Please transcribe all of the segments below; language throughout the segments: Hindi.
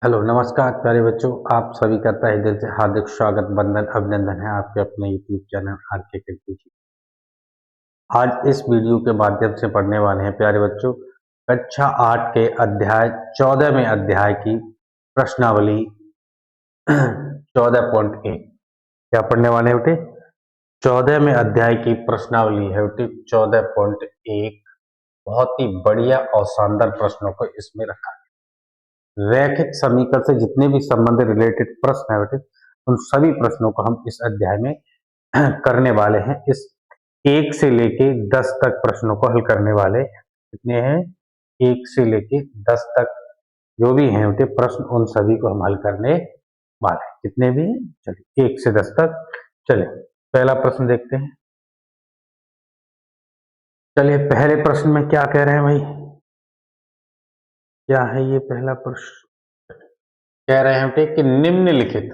हेलो नमस्कार प्यारे बच्चों, आप सभी का तहे दिल से हार्दिक स्वागत वंदन अभिनंदन है आपके अपने यूट्यूब चैनल आरके कीर्ति जी। आज इस वीडियो के माध्यम से पढ़ने वाले हैं प्यारे बच्चों कक्षा 8 के अध्याय 14 में अध्याय की प्रश्नावली 14.1। क्या पढ़ने वाले हैं बेटे? 14 में अध्याय की प्रश्नावली है बेटे 14.1। बहुत ही बढ़िया और शानदार प्रश्नों को इसमें रखा है। रैखिक समीकरण से जितने भी संबंधित रिलेटेड प्रश्न है बेटे, उन सभी प्रश्नों को हम इस अध्याय में करने वाले हैं। इस 1 से लेके 10 तक प्रश्नों को हल करने वाले कितने हैं? 1 से लेके 10 तक जो भी हैं बेटे प्रश्न, उन सभी को हम हल करने वाले हैं। कितने भी हैं? चलिए 1 से 10 तक। चलिए पहला प्रश्न देखते हैं। चलिए पहले प्रश्न में क्या कह रहे हैं भाई? क्या है ये पहला प्रश्न? कह रहे हैं बेटे कि निम्नलिखित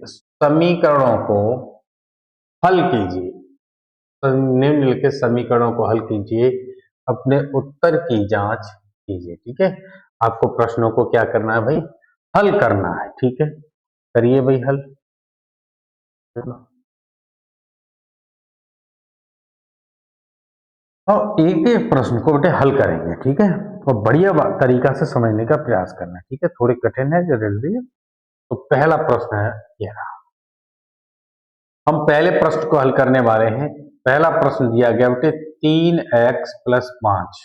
समीकरणों को हल कीजिए। निम्नलिखित समीकरणों को हल कीजिए, अपने उत्तर की जांच कीजिए। ठीक है, आपको प्रश्नों को क्या करना है भाई? हल करना है। ठीक है, करिए भाई हल। और एक एक प्रश्न को बेटे हल करेंगे। ठीक है, और बढ़िया तरीका से समझने का प्रयास करना है। ठीक है, थोड़ी कठिन है, जल्दी। तो पहला प्रश्न है ये रहा। हम पहले प्रश्न को हल करने वाले हैं। पहला प्रश्न दिया गया बेटे 3x + 5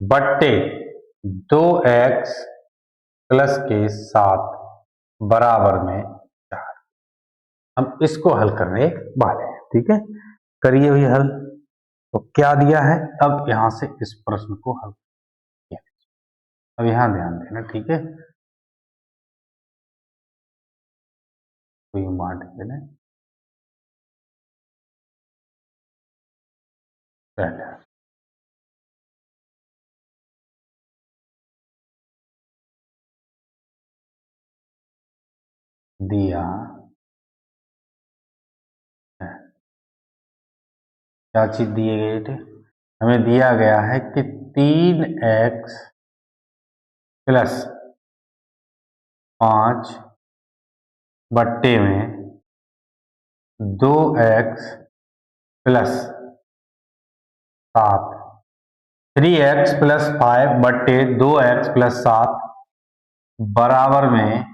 बट्टे 2x प्लस के 7 बराबर में 4। हम इसको हल करने वाले हैं। ठीक है, करिए भैया हल। तो क्या दिया है? अब यहां से इस प्रश्न को हल किया। अब यहां ध्यान देना। ठीक है, तो ये मान देना पहले दिया है। क्या चीज दिए गए थे? हमें दिया गया है कि 3x + 5 बट्टे में 2x + 7, 3x + 5 बट्टे 2x + 7 बराबर में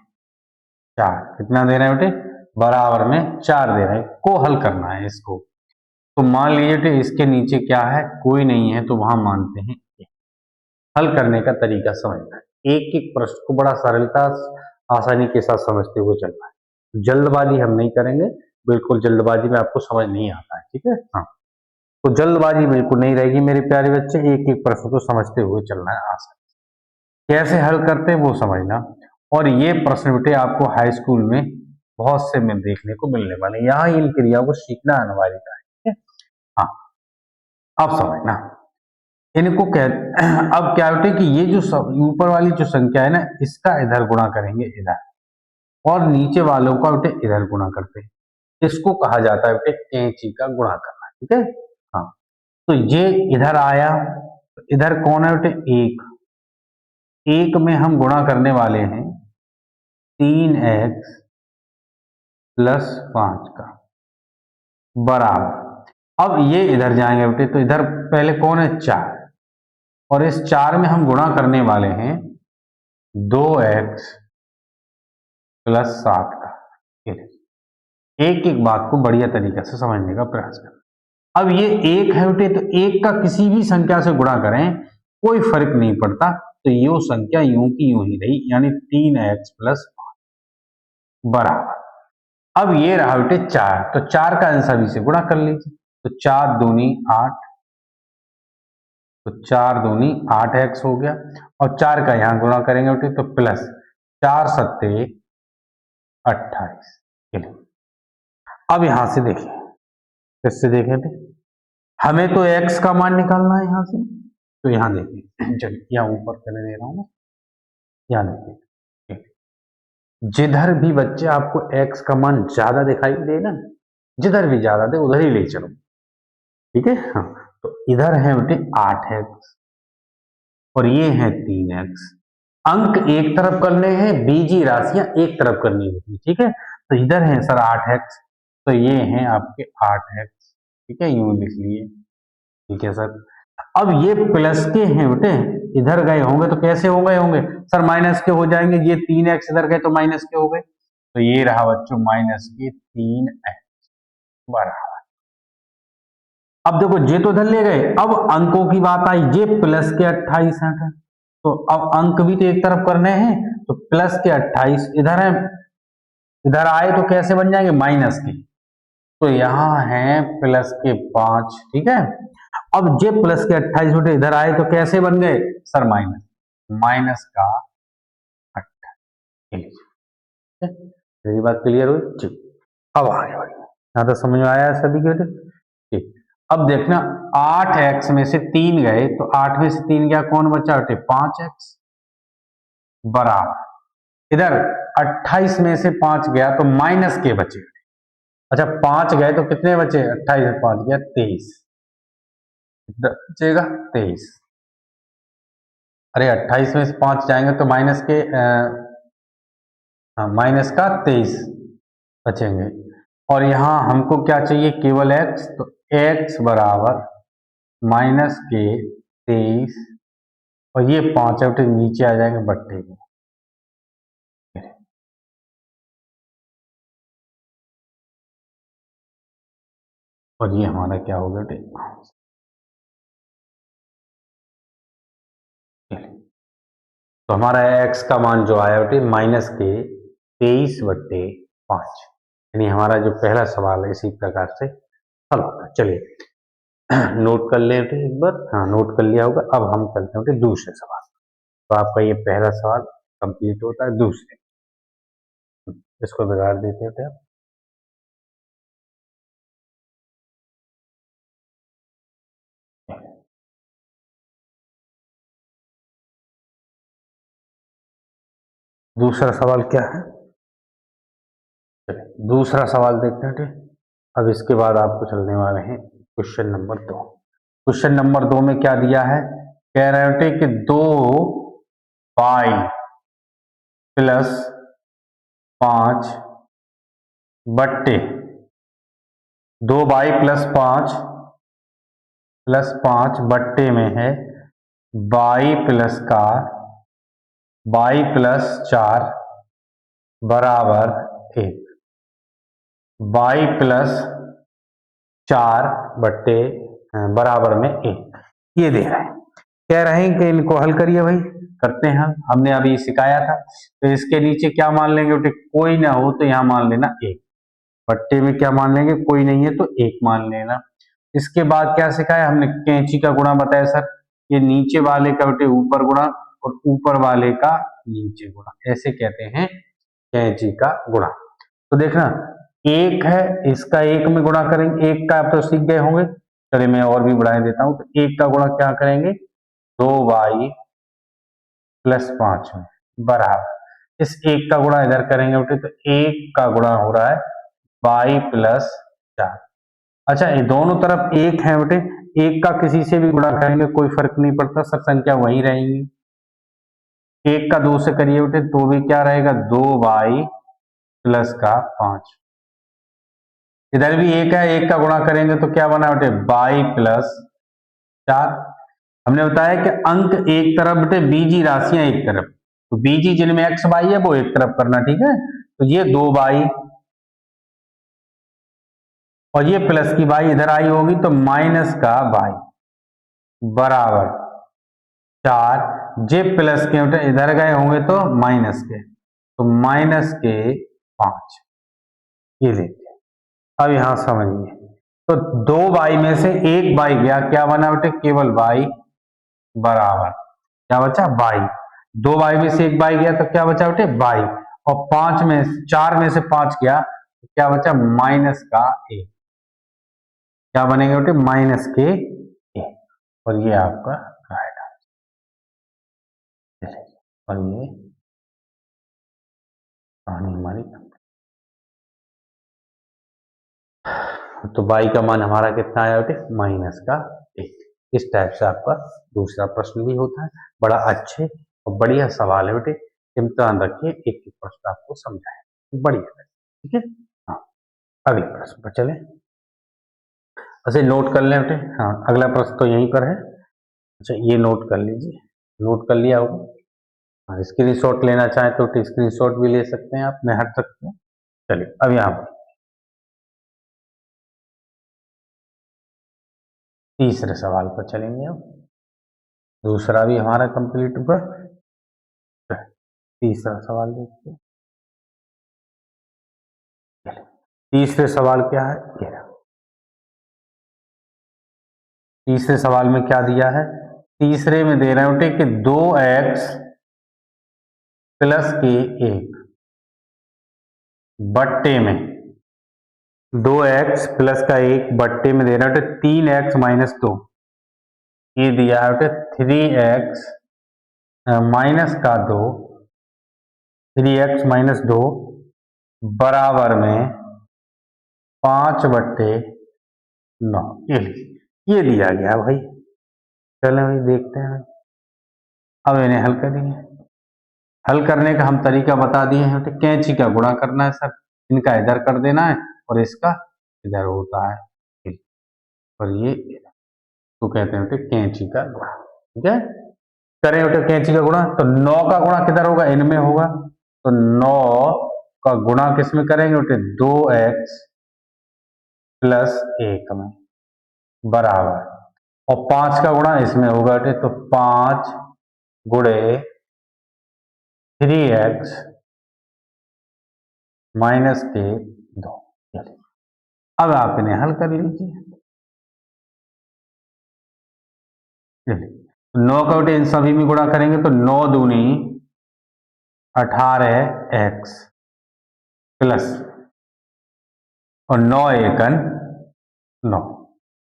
4। कितना दे रहे हैं बेटे? बराबर में 4 दे रहे हैं। को हल करना है इसको। तो मान लीजिए बेटे इसके नीचे क्या है? कोई नहीं है, तो वहां मानते हैं हल करने का तरीका समझना है। एक एक प्रश्न को बड़ा सरलता आसानी के साथ समझते हुए चलना है। जल्दबाजी हम नहीं करेंगे, बिल्कुल जल्दबाजी में आपको समझ नहीं आता है। ठीक है, हाँ, तो जल्दबाजी बिल्कुल नहीं रहेगी मेरे प्यारे बच्चे। एक एक प्रश्न को समझते हुए चलना है आसानी। कैसे हल करते हैं वो समझना। और ये प्रश्न बेटे आपको हाई स्कूल में बहुत से में देखने को मिलने वाले, यहाँ इन क्रियाओं को सीखना अनिवार्यता है। ठीक है, हाँ, अब समझना इनको कह। अब क्या होता है कि ये जो ऊपर वाली जो संख्या है ना, इसका इधर गुणा करेंगे इधर, और नीचे वालों का बेटे इधर गुणा करते हैं। इसको कहा जाता है बेटे कैंची का गुणा करना। ठीक है, हाँ, तो ये इधर आया, इधर कौन है बेटे? एक। एक में हम गुणा करने वाले हैं 3x + 5 का बराबर। अब ये इधर जाएंगे बेटे, तो इधर पहले कौन है? 4, और इस 4 में हम गुणा करने वाले हैं 2x + 7 का। एक एक बात को बढ़िया तरीके से समझने का प्रयास करें। अब ये एक है बेटे, तो एक का किसी भी संख्या से गुणा करें कोई फर्क नहीं पड़ता, तो ये संख्या यूं की यूं ही रही, यानी 3x + 5 बराबर। अब ये रहा बेटे 4, तो 4 का आंसर भी से गुणा कर लीजिए। तो 4 दूनी 8, तो 4 दूनी 8x हो गया, और 4 का यहां गुणा करेंगे बेटे तो प्लस 4 सत्ते 28। अब यहां से देखिए, किससे देखें थे? हमें तो x का मान निकालना है यहां से। तो यहां देखिए, चलिए यहां ऊपर करने दे रहा हूं ना, यहां देखिए, जिधर भी बच्चे आपको x का मान ज्यादा दिखाई दे ना, जिधर भी ज्यादा दे उधर ही ले चलो। ठीक है, हाँ, तो इधर है बेटे 8x और ये है 3x। अंक एक तरफ करने हैं, बीजी राशियां एक तरफ करनी होती है, ठीक है। तो इधर है सर 8x, तो ये हैं आपके 8x, ठीक है, यूं लिख लिए, ठीक है सर। अब ये प्लस के हैं बेटे, इधर गए होंगे तो कैसे हो गए होंगे सर, माइनस के हो जाएंगे, ये 3x इधर गए तो माइनस के हो गए, तो ये रहा बच्चों माइनस के 3x बराबर। अब देखो ये तो इधर ले गए, अब अंकों की बात आई, ये प्लस के 28 है, तो अब अंक भी तो एक तरफ करने हैं, तो प्लस के 28 इधर है, इधर आए तो कैसे बन जाएंगे माइनस के, तो यहां है प्लस के 5, ठीक है। अब ये प्लस के 28 बेटे इधर आए तो कैसे बन गए सर माइनस, माइनस का 28, मेरी बात क्लियर हुई ठीक। अब आगे बढ़िए, यहां तो समझ में आया सभी के बेटे, ठीक। अब देखना 8x में से 3 गए तो 8 में से 3 गया, कौन बचा बेटे 5x बराबर, इधर 28 में से 5 गया तो माइनस के बचे, अच्छा 5 गए तो कितने बचे, 28 में 5 गया 23, बचेगा 23, अरे 28 में से 5 जाएंगे तो माइनस के माइनस का 23 बचेंगे, और यहां हमको क्या चाहिए केवल x, तो x बराबर माइनस के 23, और ये 5 है नीचे आ जाएंगे बट्टे में, और ये हमारा क्या हो गया, तो हमारा x का मान जो आया बेटे माइनस के 23/5, यानी हमारा जो पहला सवाल है इसी प्रकार से हल होगा। चलिए नोट कर ले बेटे एक बार, हाँ नोट कर लिया होगा। अब हम चलते हैं बेटे दूसरे सवाल, तो आपका ये पहला सवाल कंप्लीट होता है, दूसरे इसको बिगाड़ देते थे आप। दूसरा सवाल क्या है, दूसरा सवाल देखते हैं। अब इसके बाद आपको चलने वाले हैं क्वेश्चन नंबर 2। क्वेश्चन नंबर 2 में क्या दिया है, कह रहे थे कि 2y प्लस 5 बट्टे 2y प्लस 5 बट्टे में है y प्लस 4 बराबर 1, y प्लस 4 बट्टे बराबर में 1, ये दे रहे हैं। कह रहे हैं कि इनको हल करिए भाई, करते हैं, हमने अभी सिखाया था। तो इसके नीचे क्या मान लेंगे बेटे, कोई ना हो तो यहां मान लेना 1, बट्टे में क्या मान लेंगे, कोई नहीं है तो 1 मान लेना। इसके बाद क्या सिखाया हमने, कैंची का गुणा बताया सर, ये नीचे वाले का बेटे ऊपर गुणा और ऊपर वाले का नीचे गुणा, ऐसे कहते हैं कैंची का गुणा। तो देखना 1 है, इसका 1 में गुणा करेंगे, 1 का आप तो सीख गए होंगे, चलिए मैं और भी बढ़ा देता हूं। तो 1 का गुणा क्या करेंगे, 2y प्लस 5 में बराबर, इस 1 का गुणा इधर करेंगे बेटे, तो 1 का गुणा हो रहा है y प्लस 4। अच्छा ये दोनों तरफ 1 है बेटे, 1 का किसी से भी गुणा करेंगे कोई फर्क नहीं पड़ता, सब संख्या वही रहेंगी। 1 का 2 से करिए बेटे तो भी क्या रहेगा, 2y प्लस का 5, इधर भी 1 है, 1 का गुणा करेंगे तो क्या बना बेटे y प्लस 4। हमने बताया कि अंक एक तरफ बेटे, बीजी राशियां एक तरफ, तो बीजी जिनमें x y है वो एक तरफ करना, ठीक है। तो ये 2y और ये प्लस की y इधर आई होगी तो माइनस का y बराबर 4, जे प्लस के बेटे इधर गए होंगे तो माइनस के, तो माइनस के 5, ये देखिए। अब यहां समझिए, तो 2y में से 1y गया, क्या बना बेटे केवल y बराबर, क्या बचा y, 2y में से 1y गया तो क्या बचा बेटे y, और 4 में से 5 गया तो क्या बचा माइनस का 1, क्या बनेगा बेटे माइनस के 1, और ये आपका राइट आंसर, और ये कहानी हमारी। तो y का मान हमारा कितना आया बेटे माइनस का 1। इस टाइप से आपका दूसरा प्रश्न भी होता है, बड़ा अच्छे और बढ़िया सवाल है बेटे, इम्तिहान रखिए, एक एक प्रश्न आपको समझाए, बढ़िया, ठीक है। हाँ, अगले प्रश्न पर चले। अच्छा नोट कर लें बेटे, हाँ अगला प्रश्न तो यहीं पर है। अच्छा ये नोट कर लीजिए, नोट कर लिया होगा। हाँ स्क्रीनशॉट लेना चाहें तो स्क्रीनशॉट भी ले सकते हैं आप, मैं हट सकते हैं। चलिए अब यहाँ पर तीसरे सवाल पर चलेंगे। अब दूसरा भी हमारा कंप्लीट हुआ, तीसरा सवाल देखते हैं। तीसरे सवाल क्या है, ये रहा। तीसरे सवाल में क्या दिया है, तीसरे में दे रहे हैं बेटे कि 2x प्लस के 1 बट्टे में 2x प्लस का 1 बट्टे में दे रहा है 3x माइनस 2, ये दिया है बेटे 3x माइनस का 2, 3x माइनस 2 बराबर में 5/9, ये दिया गया भाई। चलें भाई देखते हैं, अब इन्हें हल करेंगे। हल करने का हम तरीका बता दिए हैं, कैंची का गुणा करना है सर, इनका इधर कर देना है और इसका इधर होता है, और ये तो कहते हैं कैंची का गुणा, ठीक है। करें बेटे कैंची का गुणा, तो 9 का गुणा किधर होगा, इनमें होगा, तो 9 का गुणा किस में करेंगे बेटे, 2x प्लस 1 में बराबर, और 5 का गुणा इसमें होगा बेटे, तो 5 गुणे 3x माइनस के 2। अब आप इन्हें हल कर लीजिए। 9 का बेटे इन सभी में गुणा करेंगे तो 9 दूनी 18x प्लस और 9 एकन 9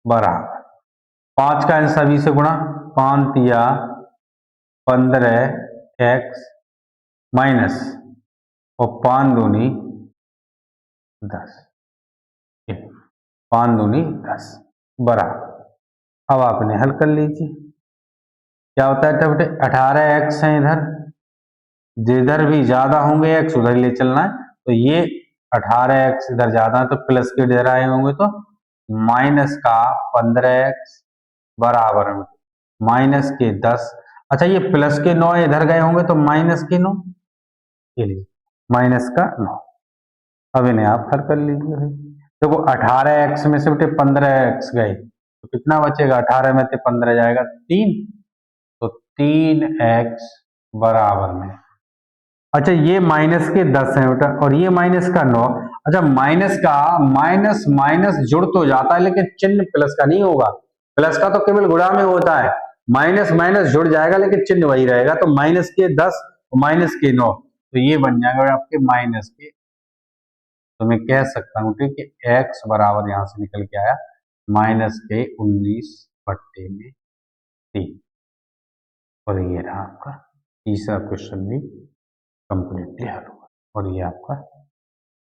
बराबर 5 का इन सभी से गुणा, 5 तिया 15x माइनस और 5 दूनी 10, 5 दूनी 10 बराबर। अब आप इन्हें हल कर लीजिए। क्या होता है बेटे, 18x है इधर, जिधर भी ज्यादा होंगे x उधर ले चलना है, तो ये 18x इधर ज्यादा है तो प्लस के इधर आए होंगे, तो माइनस का 15x बराबर में माइनस के 10। अच्छा ये प्लस के 9 इधर गए होंगे तो माइनस के 9, के लिए माइनस का 9। अब इन्हें आप हल कर लीजिए भाई। देखो 18x में से बेटे 15x गए तो कितना बचेगा, 18 में से 15 जाएगा 3, तो 3x बराबर में, अच्छा ये माइनस के 10 है बेटा और ये माइनस का 9। अच्छा माइनस का माइनस माइनस जुड़ तो जाता है लेकिन चिन्ह प्लस का नहीं होगा, प्लस का तो केवल गुणा में होता है, माइनस माइनस जुड़ जाएगा लेकिन चिन्ह वही रहेगा, तो माइनस के 10 माइनस के 9, तो ये बन जाएगा आपके माइनस के, तो मैं कह सकता हूँ कि x बराबर यहां से निकल के आया माइनस के 19/3, और ये रहा आपका तीसरा क्वेश्चन भी कंप्लीटली हल हुआ, और ये आपका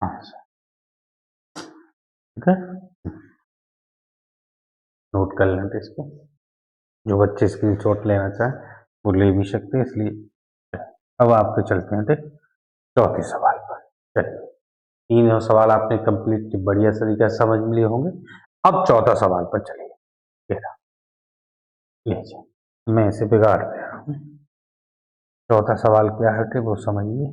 आंसर, ठीक है। नोट कर लेते इसको, जो बच्चे स्क्रीनशॉट लेना चाहें वो ले भी सकते हैं, इसलिए अब आपके चलते हैं चौथे सवाल पर। चलिए तीनों सवाल आपने कंप्लीट बढ़िया तरीके से समझ लिए होंगे। अब चौथा सवाल पर चलिए, लीजिए मैं इसे बिगाड़ दे रहा हूँ। चौथा सवाल क्या है वो समझिए।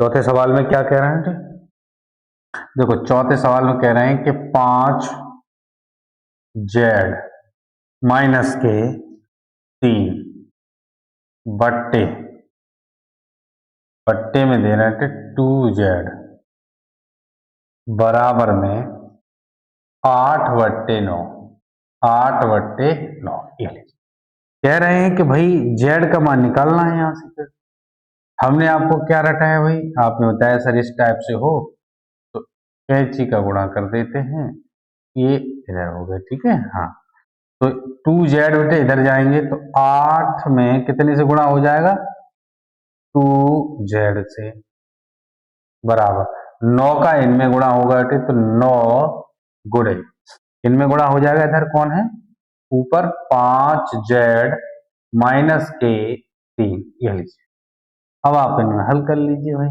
चौथे सवाल में क्या कह रहे हैं, देखो चौथे सवाल में कह रहे हैं कि 5z माइनस के 3 बट्टे बट्टे में दे रहे हैं 2z बराबर में 8/9, 8/9, कह रहे हैं कि भाई z का मान निकालना है यहां से। फिर हमने आपको क्या रटा है भाई, आपने बताया सर इस टाइप से हो तो कैंची का गुणा कर देते हैं, ये इधर हो गया, ठीक है। हाँ तो 2z बेटे इधर जाएंगे तो 8 में कितने से गुणा हो जाएगा, 2z से, बराबर 9 का इनमें गुणा होगा बेटे, तो 9 गुणे इनमें गुणा हो जाएगा, इधर कौन है ऊपर 5z माइनस के 3, ये लीजिए। अब आप इनमें हल कर लीजिए भाई,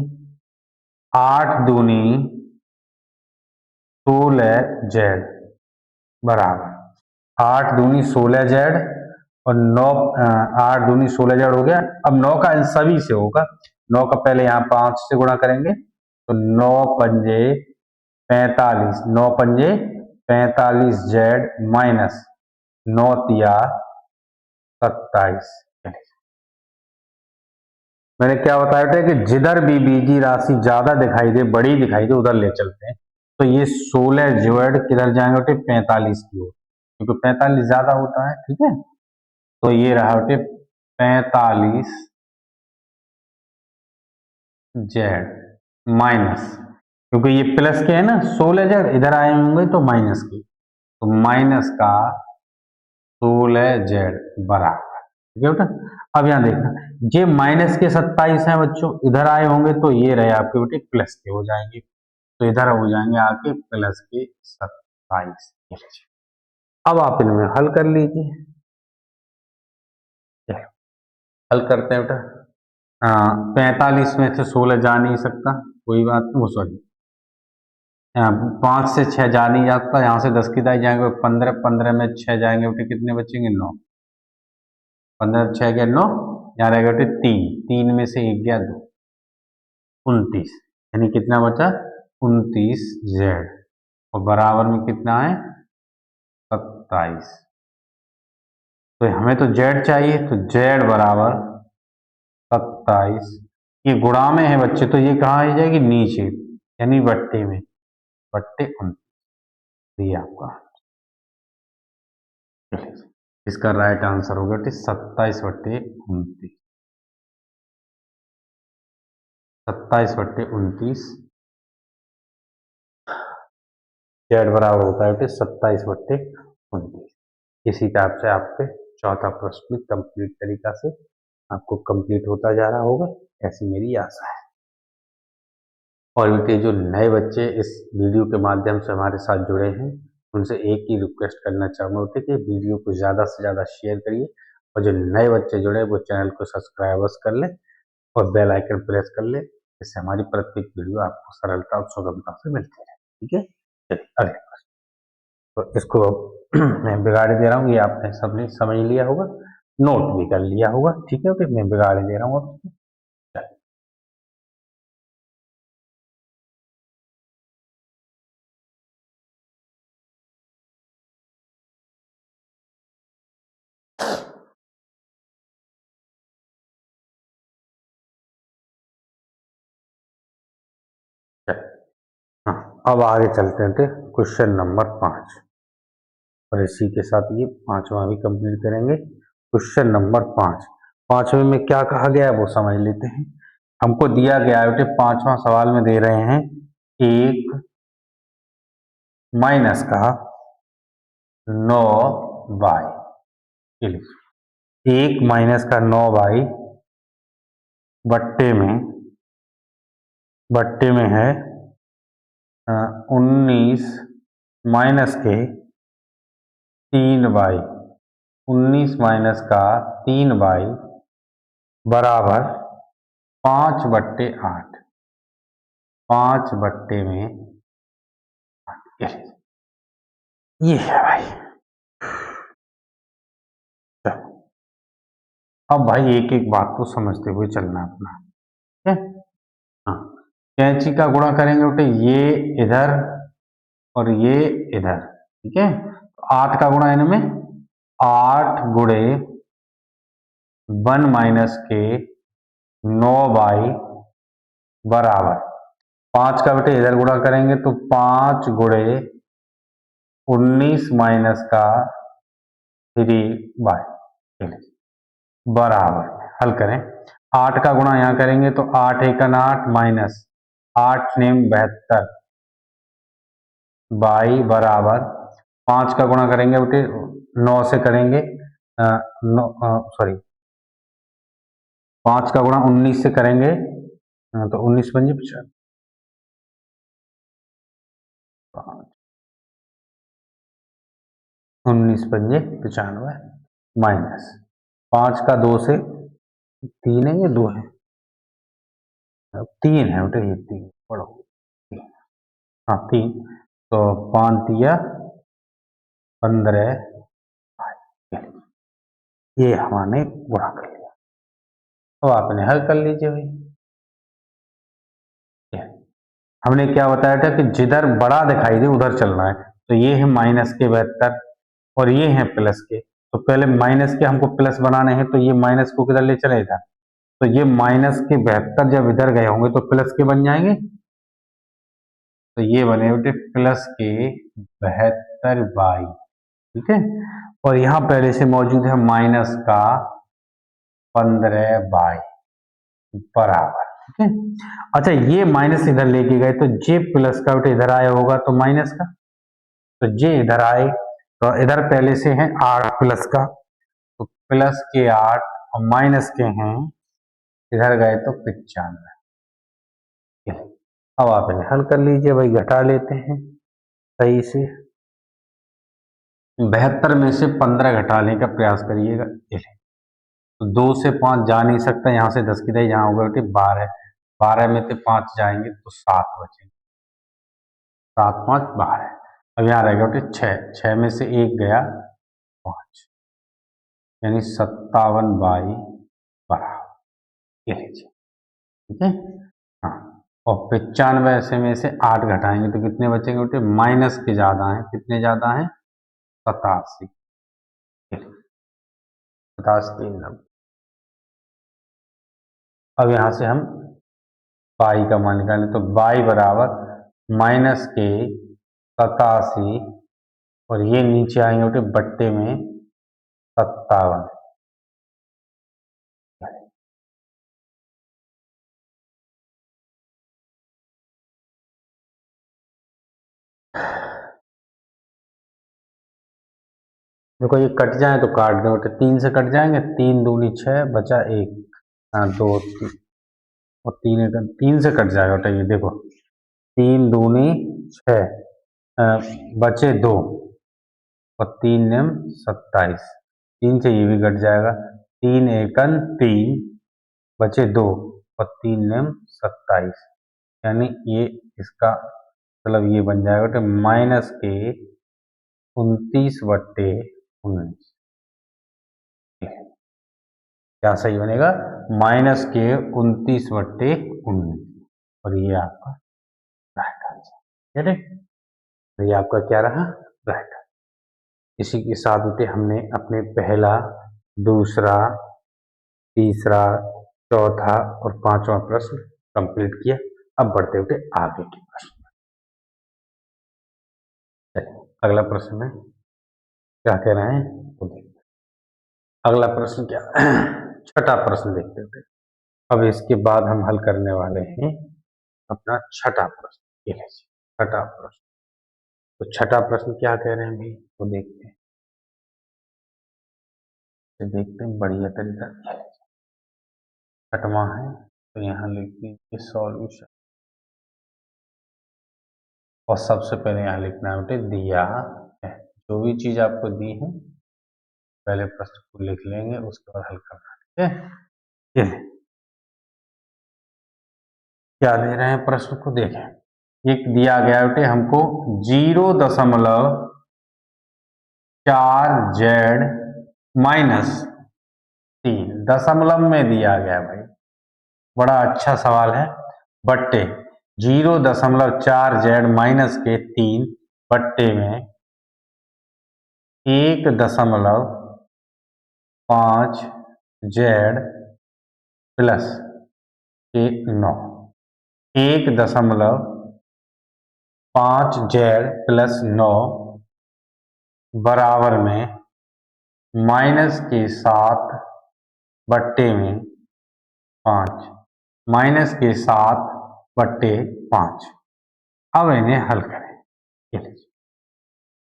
8 दूनी 16z बराबर 8 दूनी 16z और 9 8 दूनी 16z हो गया। अब 9 का इन सभी से होगा, 9 का पहले यहाँ 5 से गुणा करेंगे तो 9 पंजे 45, 9 पंजे 45z माइनस 9 तिया 27। मैंने क्या बताया था कि जिधर भी बीजी राशि ज्यादा दिखाई दे, बड़ी दिखाई दे, उधर ले चलते हैं। तो ये 16z किधर जाएंगे बेटे 45 की ओर, क्योंकि 45 ज्यादा होता है, ठीक है। तो ये रहा बेटे 45z माइनस, क्योंकि ये प्लस के है ना 16z, इधर आए होंगे तो माइनस के, तो माइनस का 16z बराबर, ठीक है बेटा। अब यहाँ देखना, ये माइनस के 27 है बच्चों, इधर आए होंगे तो ये रहे आपके बेटे प्लस के हो जाएंगे, तो इधर हो जाएंगे आके प्लस के 27। अब आप इनमें हल कर लीजिए, हल करते हैं बेटा। 45 में से 16 जा नहीं सकता, कोई बात नहीं, वो सॉरी 5 से 6 जा नहीं जाता, यहाँ से 10 किधर जाएंगे 15, 15 में 6 जाएंगे बेटे कितने बचेंगे 9, 15 6 गया 9, यहाँ रहेगा बेटे 3, 3 में से 1 गया 2, 29, यानी कितना बचा 29z और बराबर में कितना है 27। तो हमें तो z चाहिए, तो z बराबर 27, ये गुणा में है बच्चे, तो ये कहाँ आ जाएगी नीचे, यानी बट्टे में, बट्टे 29, ये आपका इसका राइट आंसर होगा 27/29, 27/29, z बराबर होता है 27/29। इसी टाइप से आपके चौथा प्रश्न कंप्लीट तरीका से आपको कंप्लीट होता जा रहा होगा, ऐसी मेरी आशा है। और बेटे जो नए बच्चे इस वीडियो के माध्यम से हमारे साथ जुड़े हैं, उनसे एक ही रिक्वेस्ट करना चाहूँगा कि वीडियो को ज़्यादा से ज़्यादा शेयर करिए, और जो नए बच्चे जुड़े वो चैनल को सब्सक्राइबर्स कर ले और बेल आइकन प्रेस कर ले, इससे हमारी प्रत्येक वीडियो आपको सरलता और सुगमता से मिलती है, ठीक है। चलिए अगले प्रश्न, तो इसको मैं बिगाड़ दे रहा हूँ, ये आपने सबने समझ लिया होगा, नोट भी कर लिया होगा, ठीक है। फिर मैं बिगाड़ दे रहा हूँ अब। हाँ, अब आगे चलते हैं क्वेश्चन नंबर 5, और इसी के साथ ये 5वां भी कंप्लीट करेंगे। क्वेश्चन नंबर 5, 5वें में क्या कहा गया है वो समझ लेते हैं। हमको दिया गया है बेटे 5वां सवाल में दे रहे हैं 1 माइनस का 9y, 1 माइनस का 9y बट्टे में है 19 माइनस के 3y, 19 माइनस का 3y बराबर 5/8, 5 में 8, ये है भाई। अब भाई एक एक बात को समझते हुए चलना अपना, ठीक है। हाँ, कैंची का गुणा करेंगे बेटे, ये इधर और ये इधर, ठीक है। 8 का गुणा इनमें 8 गुणे 1 माइनस के 9y बराबर 5 का बेटे इधर गुणा करेंगे तो 5 गुणे 19 माइनस का 3y बराबर, हल करें, 8 का गुणा यहाँ करेंगे तो 8 एकन 8 माइनस 8 नेम 72 y बराबर 5 का गुणा करेंगे बेटे 9 से करेंगे, सॉरी 5 का गुणा 19 से करेंगे, तो 19 बन जाए 19 पंजे 95 माइनस 5 का 2 से 3 है, ये 2 है, 3 है बेटे, ये 3 पढ़ो 3, हाँ 3, तो 5 दिया 15, ये हमने गुणा कर लिया। तो आपने हल कर लीजिए भाई। हमने क्या बताया था कि जिधर बड़ा दिखाई दे उधर चलना है, तो ये है माइनस के 72 और ये है प्लस के, तो पहले माइनस के हमको प्लस बनाने हैं, तो ये माइनस को किधर ले चले इधर, तो ये माइनस के 72 जब इधर गए होंगे तो प्लस के बन जाएंगे, तो ये बने बेटे प्लस के 72 ठीक है, और यहाँ पहले से मौजूद है माइनस का 15 बराबर, ठीक है। अच्छा ये माइनस इधर लेके गए तो जे प्लस का बेटे इधर आया होगा, तो माइनस का, तो जे इधर आए, तो इधर पहले से है 8 प्लस का, तो प्लस के 8 और माइनस के हैं, इधर गए तो 95। अब आप इन्हें हल कर लीजिए भाई, घटा लेते हैं सही से। 72 में से 15 घटाने का प्रयास करिएगा। तो 2 से 5 जा नहीं सकता, यहाँ से 10 की दही यहाँ होगा बेटे 12, 12 में से 5 जाएंगे तो 7 बचेंगे, 7 5 12। अब यहाँ रहेगा बेटे 6, 6 में से 1 गया 5, यानी 57 बराबर, ये लीजिए, ठीक है। हाँ, और 95 में से 8 घटाएंगे तो कितने बचेंगे बेटे, माइनस के ज्यादा हैं, कितने ज्यादा हैं, 87, 87। अब यहाँ से हम पाई का मान निकालें, तो बाई बराबर माइनस के 87 और ये नीचे आएंगे बेटे बट्टे में 57। देखो ये कट जाए तो काट दो बेटे, 3 से कट जाएंगे, 3 दूनी 6 बचा 1, 2 3 और 3 से कट जाएगा बेटा, ये देखो 3 दूनी 6 बचे 2 और 3 नेम 27, 3 से ये भी कट जाएगा, 3 एकन 3 बचे 2 और 3 नेम 27, यानी ये इसका मतलब ये बन जाएगा बेटे माइनस के 29/19। क्या सही बनेगा, माइनस के 29/19, और ये आपका राइट आंसर, ये आपका क्या रहा, राइट। इसी के साथ बेटे हमने अपने पहला, दूसरा, तीसरा, चौथा और 5वां प्रश्न कंप्लीट किया। अब बढ़ते बेटे आगे के प्रश्न। चलिए अगला प्रश्न में क्या कह रहे हैं वो देखते हैं। अगला प्रश्न क्या छठा प्रश्न देखते हैं। अब इसके बाद हम हल करने वाले हैं अपना छठा प्रश्न, ये लीजिए छठा प्रश्न। तो छठा प्रश्न क्या कह रहे हैं भाई वो देखते हैं, देखते हैं बढ़िया तरीका। छठवां है तो यहाँ लिख दीजिए सॉल्यूशन, और सबसे पहले यहाँ लिखना है बेटे दिया है, जो भी चीज आपको दी है पहले प्रश्न को लिख लेंगे, उसके बाद हल करना, ठीक है। क्या दे रहे हैं प्रश्न को देखें, एक दिया गया बेटे हमको 0.4Z -3 दशमलव में दिया गया भाई, बड़ा अच्छा सवाल है। बट्टे 0.4Z -3 बट्टे में 1.5Z प्लस 9, 1.5Z प्लस 9 बराबर में माइनस के 7 बट्टे में 5, माइनस के 7 बट्टे 5। अब इन्हें हल करें,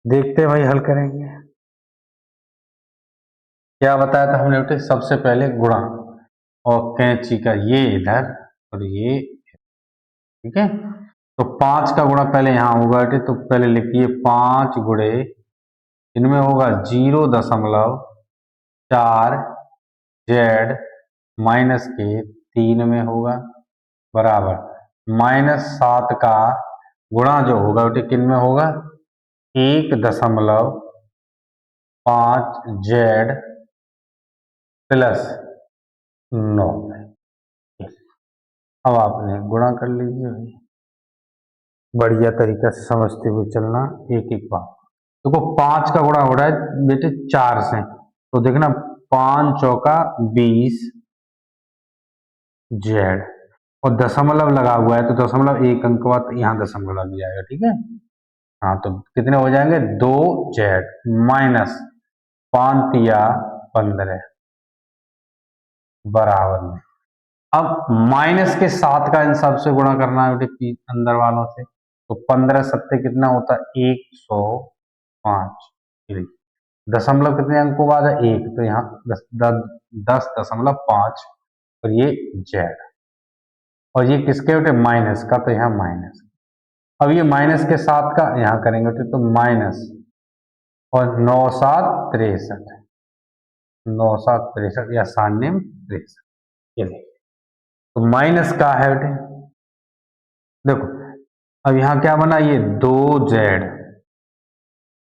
देखते हैं भाई हल करेंगे। क्या बताया था हमने बेटे, सबसे पहले गुणा और कैंची का ये इधर और ये, ठीक है। तो 5 का गुणा पहले यहाँ होगा बेटे, तो पहले लिखिए 5 गुणे इनमें होगा 0.4 z माइनस के 3 में होगा बराबर -7 का गुणा जो होगा वो किन में होगा 1.5 z प्लस 9 में। अब आपने गुणा कर लीजिए भाई, बढ़िया तरीका से समझते हुए चलना एक एक बार। देखो 5 का गुणा हो रहा है बेटे 4 से, तो देखना 5 चौका 20 जेड, और दशमलव लगा हुआ है तो दशमलव एक अंक बाद यहाँ दशमलव लग जाएगा, ठीक है। हाँ तो कितने हो जाएंगे 2 जेड माइनस 5 तिया 15 बराबर में। अब माइनस के 7 का इन सबसे गुणा करना है बेटे अंदर वालों से, तो 15 सत्ते कितना होता है 105, दशमलव कितने अंकों बाद है 1, तो यहाँ 10.5 और ये जेड, और ये किसके बेटे माइनस का, तो यहाँ माइनस। अब ये माइनस के 7 का यहाँ करेंगे बेटे तो माइनस, और 9×7 = 63, 9×7 = 63 या 93, ये देखिए तो माइनस का है बेटे। देखो अब यहाँ क्या बना, ये 2z,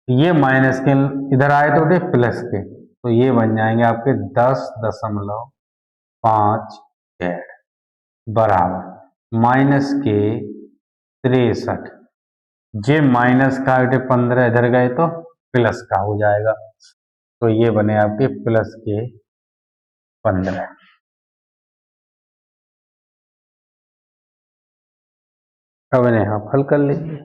ये माइनस के इधर आए तो बेटे प्लस के, तो ये बन जाएंगे आपके 10.5 जेड बराबर माइनस के 63, जे माइनस का बेटे 15 इधर गए तो प्लस का हो जाएगा, तो ये बने आपके प्लस के 15। अब इन्हें आप हल कर लीजिए।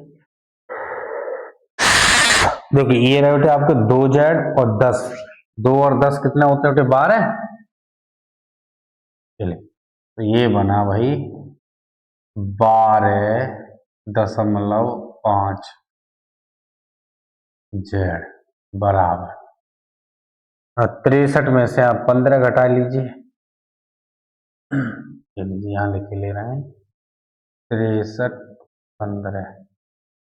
देखिए ये रहे बेटे आपके 2z और 10, 2 और 10 कितने होते हैं बेटे 12, चलिए तो ये बना भाई 12.5 जेड बराबर 63 में से आप 15 घटा लीजिए, चलिए यहाँ लिखे ले रहे हैं 63 15,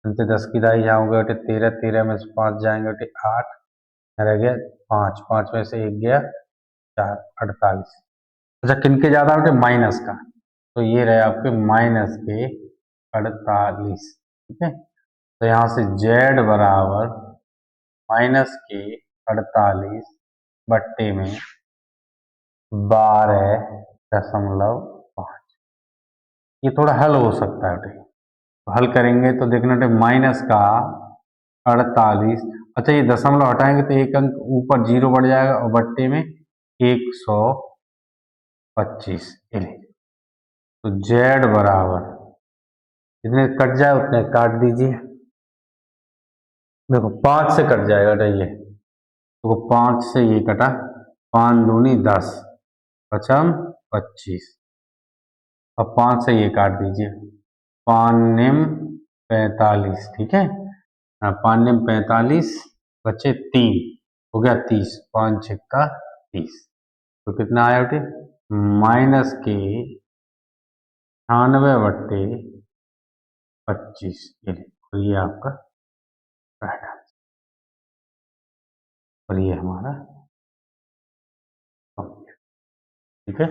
10 की दाई यहाँ होगा बेटे 13, 13 में से 5 जाएंगे बेटे 8, रह गया 5, 5 में से 1 गया 4, 48। अच्छा किनके ज्यादा बेटे माइनस का, तो ये रहे आपके माइनस के 48, ठीक है। तो यहाँ से z बराबर माइनस के 48 बट्टे में 12.5, ये थोड़ा हल हो सकता है बेटे, तो हल करेंगे तो देखना बेटे माइनस का 48, अच्छा ये दशमलव हटाएंगे तो एक अंक ऊपर 0 बढ़ जाएगा और बट्टे में 125, तो z बराबर जितने कट जाए उतने काट दीजिए। देखो 5 से कट जाएगा बेटा ये, तो 5 से ये कटा, 5 दूनी 10, पचम 25, अब 5 से ये काट दीजिए, 5 निम 45, ठीक है। 5 निम 45 बचे 3, हो गया 30, 5 छिक्का 30, तो कितना आया बेटे माइनस के 98/25, तो ये आपका राइट आंसर, और ये हमारा ठीक है।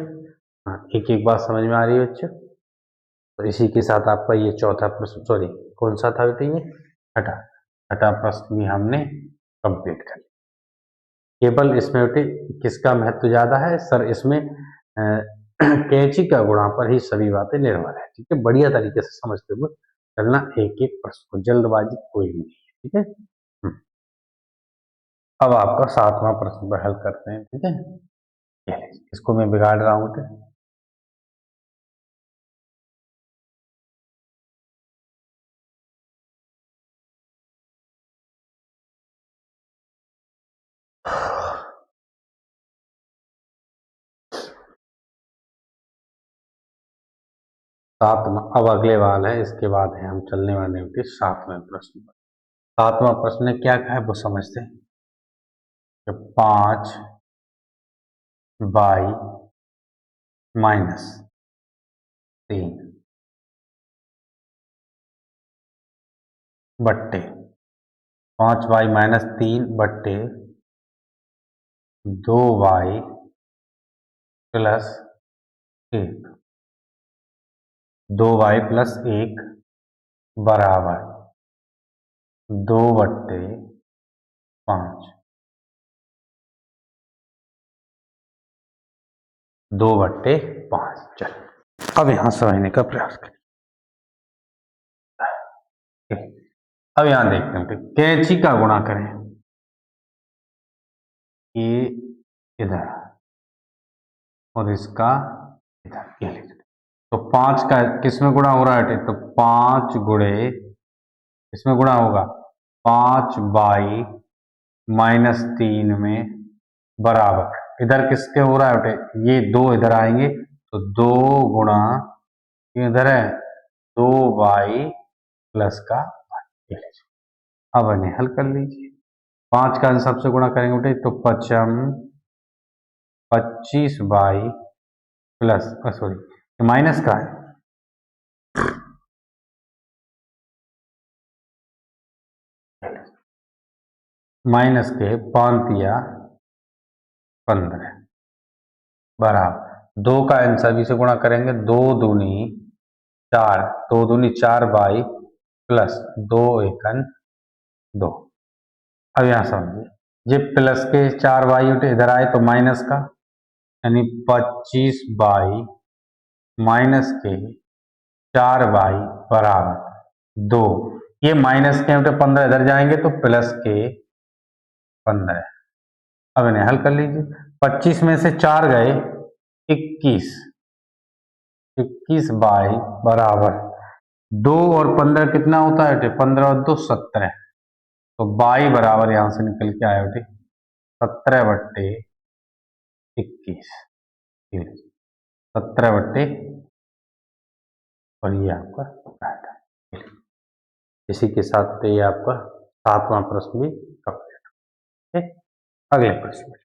हाँ एक एक बात समझ में आ रही है बच्चों, तो इसी के साथ आपका ये चौथा प्रश्न, सॉरी कौन सा था बेटे ये छठा, छठा प्रश्न भी हमने कंप्लीट कर लिया। केवल इसमें बेटे किसका महत्व ज्यादा है सर, इसमें कैंची का गुणा पर ही सभी बातें निर्भर है, ठीक है। बढ़िया तरीके से समझते हुए चलना एक एक प्रश्न को, जल्दबाजी कोई भी नहीं है, ठीक है। अब आपका 7वां प्रश्न पर हल करते हैं, ठीक है। इसको मैं बिगाड़ रहा हूँ बेटे, सातवां, अब अगले वाल है इसके बाद है हम चलने वाले बेटे 7वें प्रश्न पर। 7वां प्रश्न ने क्या कहा है वो समझते हैं, 5 बाई -3 बट्टे 5y माइनस 3 बट्टे 2y प्लस 1, 2y प्लस 1 बराबर 2/5, 2/5। चलो अब यहां समझने का प्रयास करें। अब यहां देखते हैं कैंची का गुणा करें, ये इधर और इसका इधर, ये लिख दे। तो 5 का किस में गुणा हो रहा है? तो 5 गुणे इसमें गुणा होगा 5y माइनस 3 में बराबर इधर किसके हो रहा है बेटे? ये 2 इधर आएंगे तो 2 गुणा इधर है 2y प्लस का 1। अब इन्हें हल कर लीजिए। 5 का सबसे गुणा करेंगे बेटे तो 25y प्लस सॉरी माइनस का है, माइनस के 5 या 15 बराबर 2 का इन सभी से गुणा करेंगे 2 दूनी 4, 2 दूनी 4y प्लस 2 एकन 2। अब यहां समझिए, ये प्लस के 4y इधर आए तो माइनस का, यानी 25y माइनस के 4y बराबर 2। ये माइनस के 15 इधर जाएंगे तो प्लस के 15। अब इन्हें हल कर लीजिए। 25 में से 4 गए 21, 21y बराबर 2 और 15 कितना होता है? 15 और 2 17। तो y बराबर यहां से निकल के आया बेटे 17/21, 17/, और ये आपका आएगा। इसी के साथ ये आपका 7वां प्रश्न भी कंप्लीट। ठीक, अगले प्रश्न में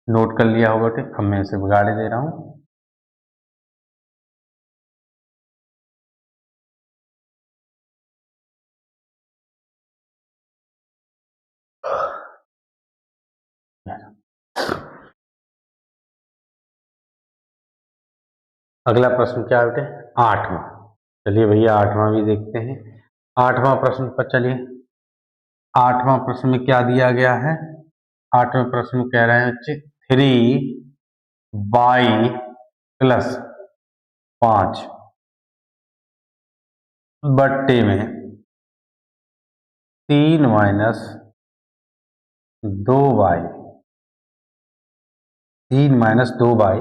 नोट कर लिया होगा। ठीक, अब मैं इसे बिगाड़े दे रहा हूं। अगला प्रश्न क्या है बेटे? 8वां। चलिए भैया 8वां भी देखते हैं। 8वां प्रश्न पर चलिए। 8वां प्रश्न में क्या दिया गया है? 8वें प्रश्न में कह रहे हैं बच्चे 3y प्लस 5 बट्टे में 3 माइनस 2y, 3 माइनस 2y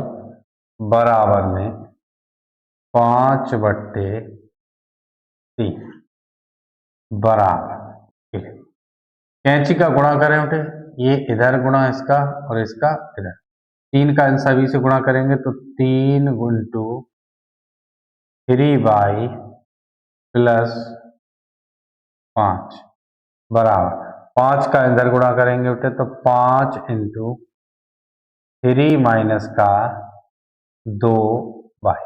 बराबर में 5/3 बराबर। कैंची का गुणा करें बेटे, ये इधर गुणा इसका और इसका इधर। 3 का इन सभी से गुणा करेंगे तो 3 गुंटू 3y प्लस 5 बराबर 5 का इधर गुणा करेंगे बेटे तो 5 इंटू 3 माइनस का 2y।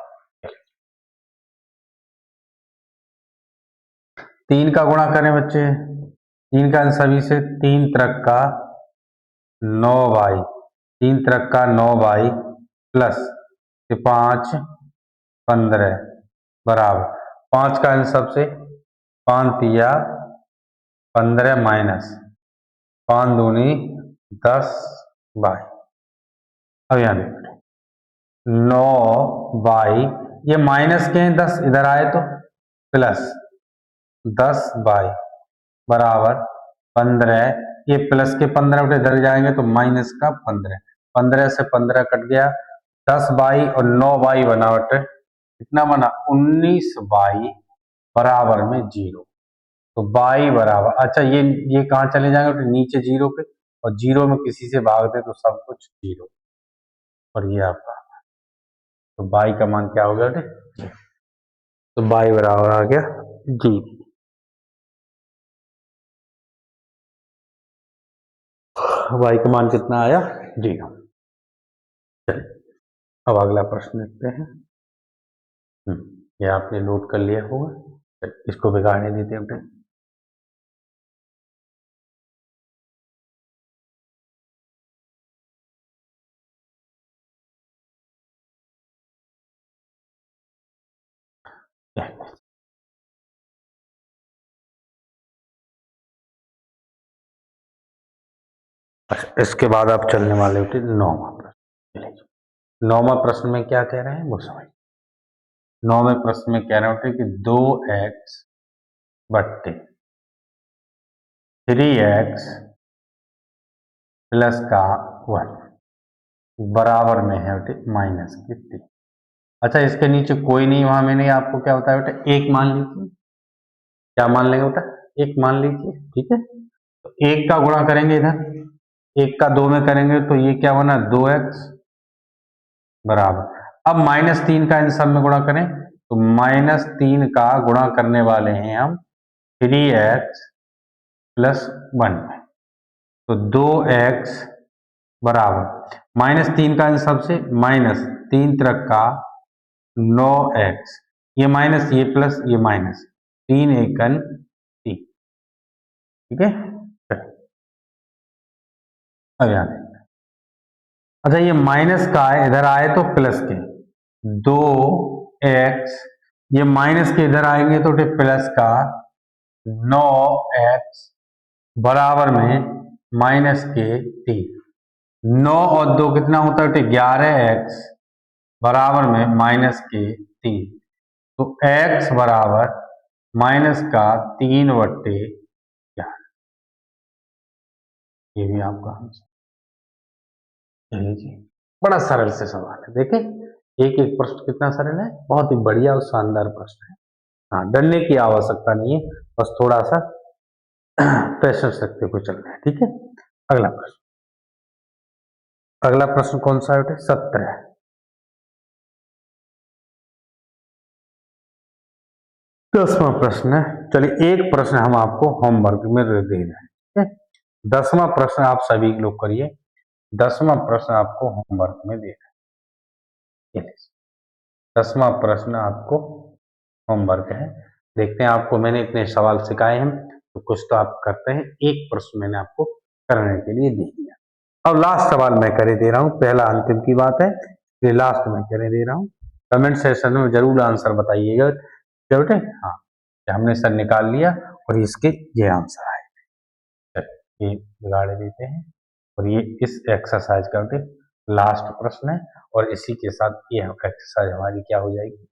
3 का गुणा करें बच्चे, 3 का इन सभी से 3 त्रिक का 9y, 3 त्रिक का 9y प्लस 5 15 बराबर 5 का इन सब से 5 या 15 माइनस 5 दूनी 10y। अब यहां देखो 9y, ये माइनस के 10 इधर आए तो प्लस 10y बराबर 15। ये प्लस के 15 इधर जाएंगे तो माइनस का 15, 15 से 15 कट गया, 10y और 9y बनावट कितना बना? 19y बराबर में 0। तो y बराबर, अच्छा ये कहाँ चले जाएंगे तो नीचे 0 पे, और 0 में किसी से भाग दे तो सब कुछ 0, और ये आपका तो y का मान क्या हो गया बेटे? तो y बराबर आ गया 0। y का मान कितना आया? 0। चलिए अब अगला प्रश्न देखते हैं। ये आपने नोट कर लिया होगा। इसको बिगाड़ने देते हैं बेटे। अच्छा, इसके बाद आप चलने वाले बेटे नौवां प्रश्न। नौवां प्रश्न में क्या कह रहे हैं वो समझ। नौवें प्रश्न में कह रहे होते कि 2x बट्टे 3x प्लस का 1 बराबर में है बेटे माइनस के 3। अच्छा, इसके नीचे कोई नहीं, वहां मैंने आपको क्या बताया बेटा, एक मान लीजिए। क्या मान लेंगे बेटा, एक मान लीजिए, ठीक है। तो एक का गुणा करेंगे इधर, एक का 2 में करेंगे तो ये क्या बना 2x बराबर। अब -3 का इन सब में गुणा करें तो -3 का गुणा करने वाले हैं हम 3x प्लस 1 में, तो 2x बराबर -3 का इन सबसे -3 तरह का 9x, ये माइनस ये प्लस ये माइनस, 3 एकन 3, ठीक है। अब यहाँ अच्छा, ये माइनस का है, इधर आए तो प्लस के 2x, ये माइनस के इधर आएंगे तो प्लस का 9x बराबर में माइनस के 3। 9 और 2 कितना होता है, 11x बराबर में माइनस के 3। तो x बराबर माइनस का 3/4, ये भी आपका आंसर। चलिए जी, बड़ा सरल से सवाल है, देखें एक एक प्रश्न कितना सरल है, बहुत ही बढ़िया और शानदार प्रश्न है। हाँ, डरने की आवश्यकता नहीं है, बस थोड़ा सा पेशेंस रखते हुए चलना है, ठीक है। अगला प्रश्न, अगला प्रश्न कौन सा है बेटे, 17। 10वां प्रश्न है। चलिए एक प्रश्न हम आपको होमवर्क में दे रहे हैं, ठीक है। 10वां प्रश्न आप सभी लोग करिए, 10वां प्रश्न आपको होमवर्क में दे रहे हैं। 10वां प्रश्न आपको होमवर्क है। देखते हैं, आपको मैंने इतने सवाल सिखाए हैं तो कुछ तो आप करते हैं। एक प्रश्न मैंने आपको करने के लिए दे दिया। अब लास्ट सवाल मैं करे दे रहा हूं, पहला अंतिम की बात है, ये लास्ट में करे दे रहा हूं। कमेंट सेक्शन में जरूर आंसर बताइएगा बेटे। हाँ, हमने सर निकाल लिया और इसके ये आंसर आए, ये बिगाड़े देते हैं। और ये इस एक्सरसाइज का लास्ट प्रश्न है, और इसी के साथ ये एक्सरसाइज हमारी क्या हो जाएगी,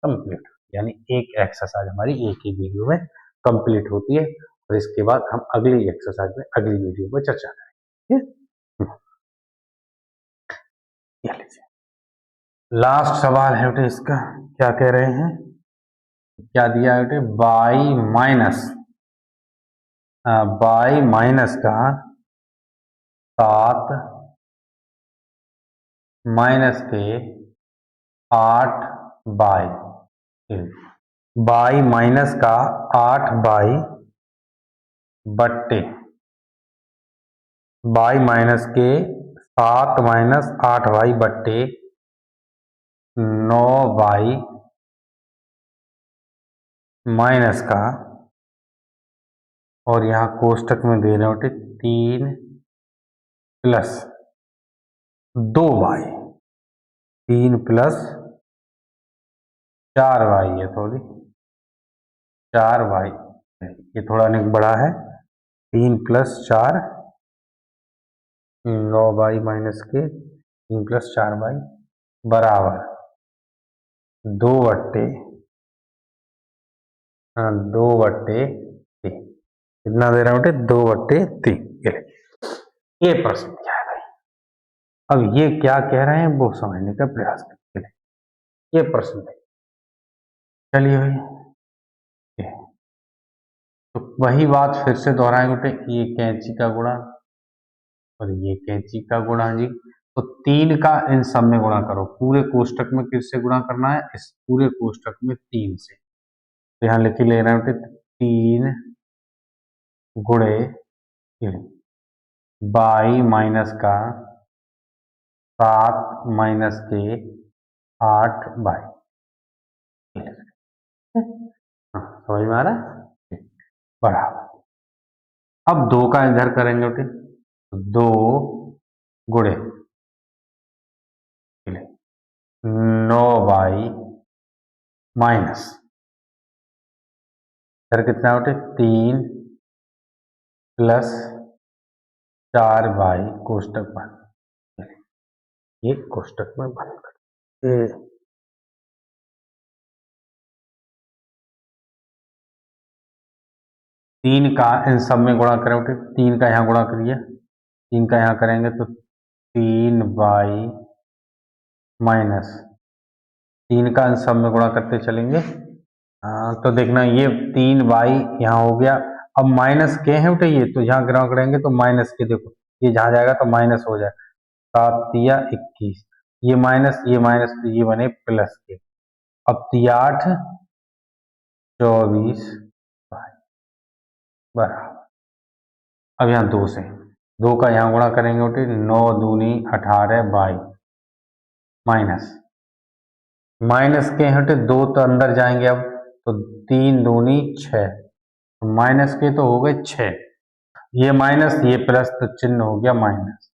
कंप्लीट। यानी एक एक्सरसाइज हमारी एक ही वीडियो में कंप्लीट होती है, और इसके बाद हम अगली एक्सरसाइज में अगली वीडियो में चर्चा करेंगे। लास्ट सवाल है बेटे इसका, क्या कह रहे हैं, क्या दिया है बेटे, बाई माइनस का 7 माइनस के 8 बाई माइनस का 8 बट्टे बाई माइनस के 7 माइनस 8 बट्टे 9 माइनस का, और यहाँ कोष्टक में दे रहे होते 3 प्लस 2 3 प्लस 4 है, थोड़ी 4 ये थोड़ा निक बड़ा है, 3 प्लस 4 9 माइनस के 3 प्लस 4 बराबर 2/3। कितना दे रहा हूं बेटे, 2/3। ये प्रश्न क्या है भाई, अब ये क्या कह रहे हैं वो समझने का प्रयास करते हैं। ये प्रश्न है, चलिए भाई, तो वही बात फिर से दोहराएंगे बेटे, ये कैंची का गुणा और ये कैंची का गुणा जी। तो 3 का इन सब में गुणा करो, पूरे कोष्टक में किससे गुणा करना है, इस पूरे कोष्टक में 3 से। तो यहाँ लिख ले रहे हैं 3 गुणे बाई माइनस का 7 माइनस के 8 हाँ, समझ में आ रहा है, बराबर। अब 2 का इधर करेंगे बेटे, 2 गुणे 9 माइनस इधर कितना बेटे 3 प्लस 4 कोष्टक बंद, ये कोष्टक में बंद कर 3 का इन सब में गुणा करें बेटे, 3 का यहाँ गुणा करिए, 3 का यहाँ करेंगे तो 3y माइनस 3 का इन सब में गुणा करते चलेंगे। तो देखना ये 3y यहाँ हो गया, अब माइनस के हैं बेटे ये, तो यहाँ गुणा करेंगे तो माइनस के, देखो ये जहाँ जाएगा तो माइनस हो जाए, 7 या 21, ये माइनस तो ये बने प्लस के। अब 8 24 बराबर, अब यहाँ 2 से 2 का यहाँ गुणा करेंगे बेटे, 9 दूनी 18 माइनस के हटे 2 तो अंदर जाएंगे, अब तो 3 दूनी 6, माइनस के तो हो गए 6, ये माइनस ये प्लस तो चिन्ह हो गया माइनस,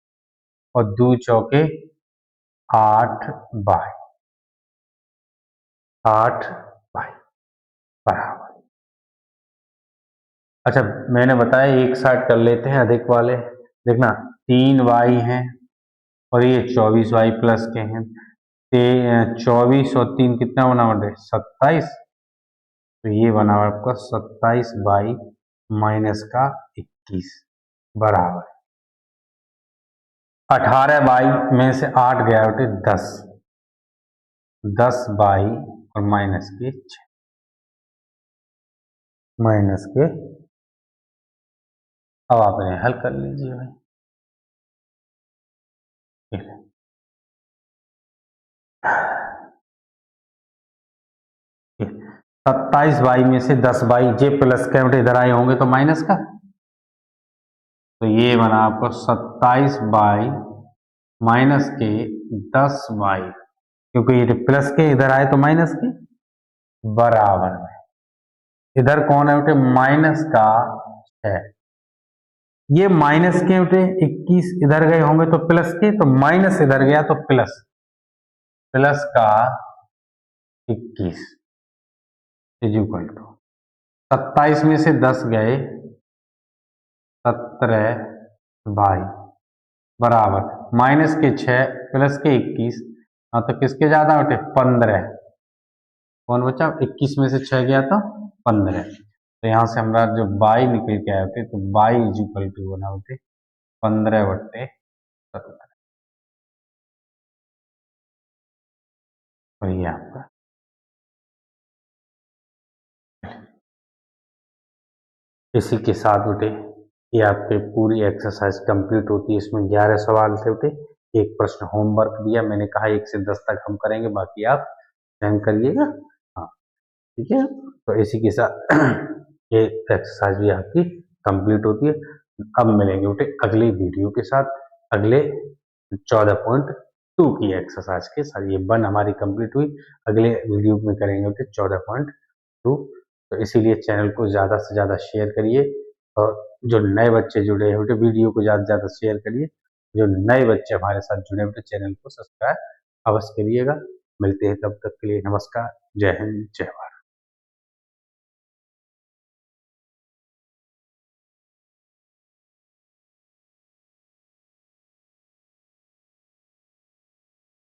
और 2 चौके 8 बराबर। अच्छा मैंने बताया एक साइड कर लेते हैं अधिक वाले, देखना 3y है और ये 24y प्लस के हैं, 24 और 3 कितना बना बेटे 27, तो ये बना आपका 27y माइनस का 21 बराबर 18y में से 8 गया बेटे 10y और माइनस के 6 अब आप इन्हें हल कर लीजिए भाई, 27y में से 10y जे प्लस के बेटे इधर आए होंगे तो माइनस का, तो ये बना आपको 27y माइनस के 10y, क्योंकि ये प्लस के इधर आए तो माइनस के बराबर में, इधर कौन है बेटे माइनस का है, ये माइनस के बेटे 21 इधर गए होंगे तो प्लस के, तो माइनस इधर गया तो प्लस का 21 इज इक्वल टू 27 में से 10 गए 17y बराबर माइनस के 6 प्लस के 21, तो किसके ज्यादा बेटे 15, कौन बचा 21 में से 6 गया तो 15, तो यहाँ से हमारा जो y निकल के आए थे, तो y इज इक्वल टू बना होते 15/17, और ये आपका इसी के साथ बेटे ये आपके पूरी एक्सरसाइज कंप्लीट होती है। इसमें 11 सवाल थे बेटे, एक प्रश्न होमवर्क दिया, मैंने कहा 1 से 10 तक हम करेंगे, बाकी आप स्वयं करिएगा। हाँ ठीक है, तो इसी के साथ ये एक्सरसाइज भी आपकी कंप्लीट होती है। अब मिलेंगे बेटे अगले वीडियो के साथ, अगले 14.2 की एक्सरसाइज के साथ। ये 1 हमारी कंप्लीट हुई, अगले वीडियो में करेंगे बेटे 14.2, तो इसीलिए चैनल को ज़्यादा से ज़्यादा शेयर करिए, और जो नए बच्चे जुड़े हैं बेटे वीडियो को ज़्यादा से ज़्यादा शेयर करिए, जो नए बच्चे हमारे साथ जुड़े बेटे चैनल को सब्सक्राइब अवश्य करिएगा। मिलते हैं तब तक के लिए, नमस्कार, जय हिंद, जय भारत।